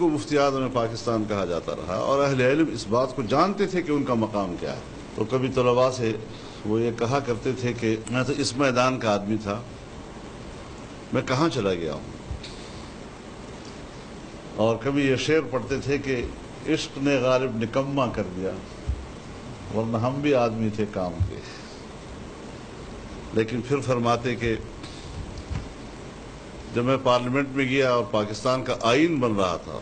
کو مفتی اعظم پاکستان کہا جاتا رہا، اور اہل علم اس بات کو جانتے تھے کہ ان کا مقام کیا ہے۔ تو کبھی طلباء سے وہ یہ کہا کرتے تھے کہ میں تو اس میدان کا آدمی تھا، میں کہاں چلا گیا ہوں، اور کبھی یہ شعر پڑھتے تھے کہ عشق نے غالب نکما کر دیا، ورنہ ہم بھی آدمی تھے کام کے۔ لیکن پھر فرماتے کہ جب میں پارلیمنٹ میں گیا اور پاکستان کا آئین بن رہا تھا،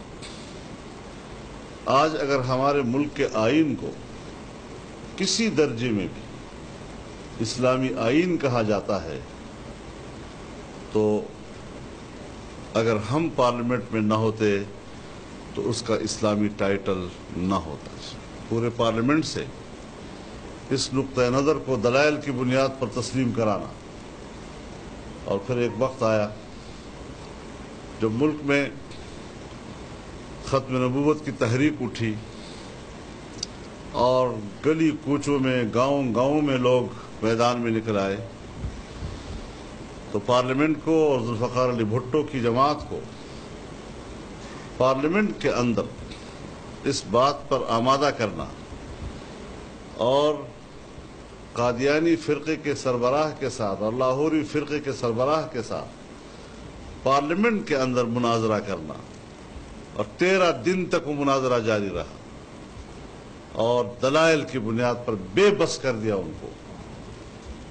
آج اگر ہمارے ملک کے آئین کو کسی درجے میں بھی اسلامی آئین کہا جاتا ہے، تو اگر ہم پارلیمنٹ میں نہ ہوتے تو اس کا اسلامی ٹائٹل نہ ہوتا۔ پورے پارلیمنٹ سے اس نقطۂ نظر کو دلائل کی بنیاد پر تسلیم کرانا، اور پھر ایک وقت آیا جب ملک میں ختم نبوت کی تحریک اٹھی اور گلی کوچوں میں گاؤں گاؤں میں لوگ میدان میں نکل آئے، تو پارلیمنٹ کو اور ذوالفقار علی بھٹو کی جماعت کو پارلیمنٹ کے اندر اس بات پر آمادہ کرنا اور قادیانی فرقے کے سربراہ کے ساتھ اور لاہوری فرقے کے سربراہ کے ساتھ پارلیمنٹ کے اندر مناظرہ کرنا، اور 13 دن تک وہ مناظرہ جاری رہا، اور دلائل کی بنیاد پر بے بس کر دیا ان کو۔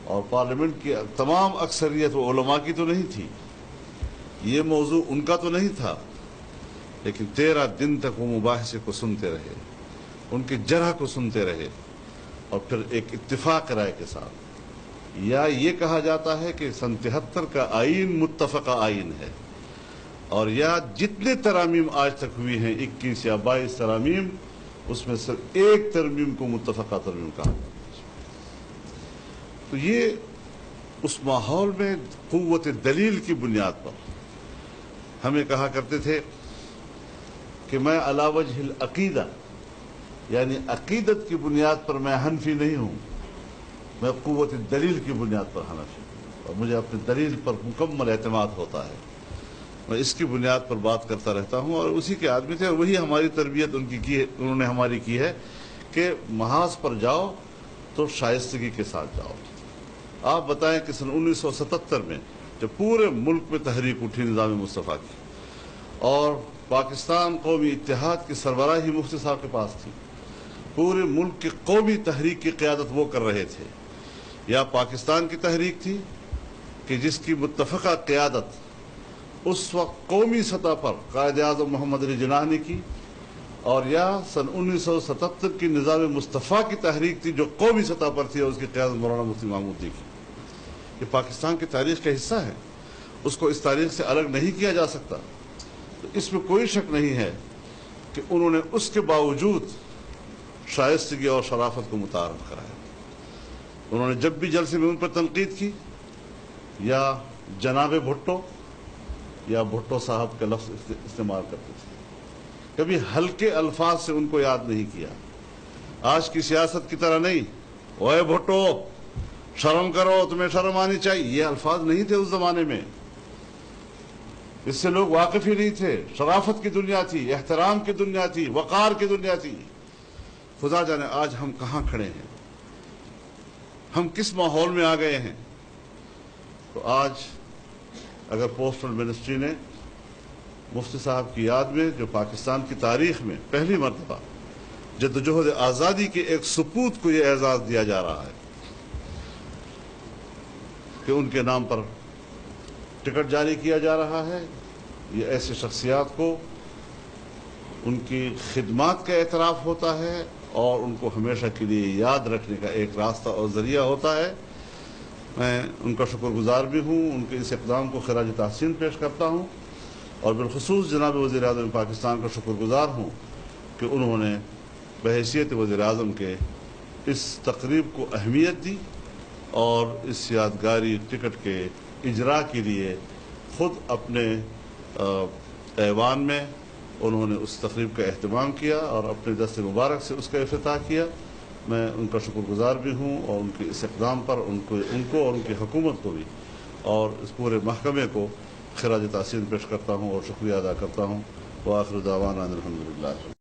اور پارلیمنٹ کی تمام اکثریت وہ علماء کی تو نہیں تھی، یہ موضوع ان کا تو نہیں تھا، لیکن 13 دن تک وہ مباحثے کو سنتے رہے، ان کی جرح کو سنتے رہے، اور پھر ایک اتفاق رائے کے ساتھ یا یہ کہا جاتا ہے کہ سن 73 کا آئین متفقہ آئین ہے، اور یا جتنے ترامیم آج تک ہوئی ہیں 21 یا 22 ترامیم، اس میں صرف ایک ترمیم کو متفقہ ترمیم کہا جاتا ہے۔ تو یہ اس ماحول میں قوت دلیل کی بنیاد پر ہمیں کہا کرتے تھے کہ میں علی وجہ العقیدہ، یعنی عقیدت کی بنیاد پر میں حنفی نہیں ہوں، میں قوت دلیل کی بنیاد پر حنفی ہوں، اور مجھے اپنی دلیل پر مکمل اعتماد ہوتا ہے، میں اس کی بنیاد پر بات کرتا رہتا ہوں۔ اور اسی کے آدمی تھے، اور وہی ہماری تربیت انہوں نے ہماری کی ہے کہ محاذ پر جاؤ تو شائستگی کے ساتھ جاؤ۔ آپ بتائیں کہ سن 1977 میں جب پورے ملک میں تحریک اٹھی نظام مصطفیٰ کی، اور پاکستان قومی اتحاد کی سربراہی مفتی صاحب کے پاس تھی، پورے ملک کی قومی تحریک کی قیادت وہ کر رہے تھے، یا پاکستان کی تحریک تھی کہ جس کی متفقہ قیادت اس وقت قومی سطح پر قائد اعظم محمد علی جناح نے کی، اور یا سن 1977 کی نظام مصطفیٰ کی تحریک تھی جو قومی سطح پر تھی، اور اس کی قیادت مولانا مفتی محمود نے کی۔ یہ پاکستان کی تاریخ کا حصہ ہے، اس کو اس تاریخ سے الگ نہیں کیا جا سکتا۔ تو اس میں کوئی شک نہیں ہے کہ انہوں نے اس کے باوجود شائستگی اور شرافت کو متعارف کرایا۔ انہوں نے جب بھی جلسے میں ان پر تنقید کی، یا جناب بھٹو یا بھٹو صاحب کا لفظ استعمال کرتے تھے، کبھی ہلکے الفاظ سے ان کو یاد نہیں کیا۔ آج کی سیاست کی طرح نہیں، اوے بھٹو شرم کرو، تمہیں شرم آنی چاہیے، یہ الفاظ نہیں تھے اس زمانے میں، اس سے لوگ واقف ہی نہیں تھے۔ شرافت کی دنیا تھی، احترام کی دنیا تھی، وقار کی دنیا تھی۔ خدا جانے آج ہم کہاں کھڑے ہیں، ہم کس ماحول میں آ گئے ہیں۔ تو آج اگر پوسٹل منسٹری نے مفتی صاحب کی یاد میں، جو پاکستان کی تاریخ میں پہلی مرتبہ جدوجہد آزادی کے ایک سپوت کو یہ اعزاز دیا جا رہا ہے کہ ان کے نام پر ٹکٹ جاری کیا جا رہا ہے، یہ ایسے شخصیات کو ان کی خدمات کا اعتراف ہوتا ہے، اور ان کو ہمیشہ کے لیے یاد رکھنے کا ایک راستہ اور ذریعہ ہوتا ہے۔ میں ان کا شکر گزار بھی ہوں، ان کے اس اقدام کو خراج تحسین پیش کرتا ہوں، اور بالخصوص جناب وزیر اعظم پاکستان کا شکر گزار ہوں کہ انہوں نے بحیثیت وزیر اعظم کے اس تقریب کو اہمیت دی، اور اس یادگاری ٹکٹ کے اجراء کے لیے خود اپنے ایوان میں انہوں نے اس تقریب کا اہتمام کیا اور اپنے دست مبارک سے اس کا افتتاح کیا۔ میں ان کا شکر گزار بھی ہوں، اور ان کے اس اقدام پر ان کو اور ان کی حکومت کو بھی اور اس پورے محکمے کو خراج تحسین پیش کرتا ہوں اور شکریہ ادا کرتا ہوں۔ وآخر دعوانا الحمد للہ.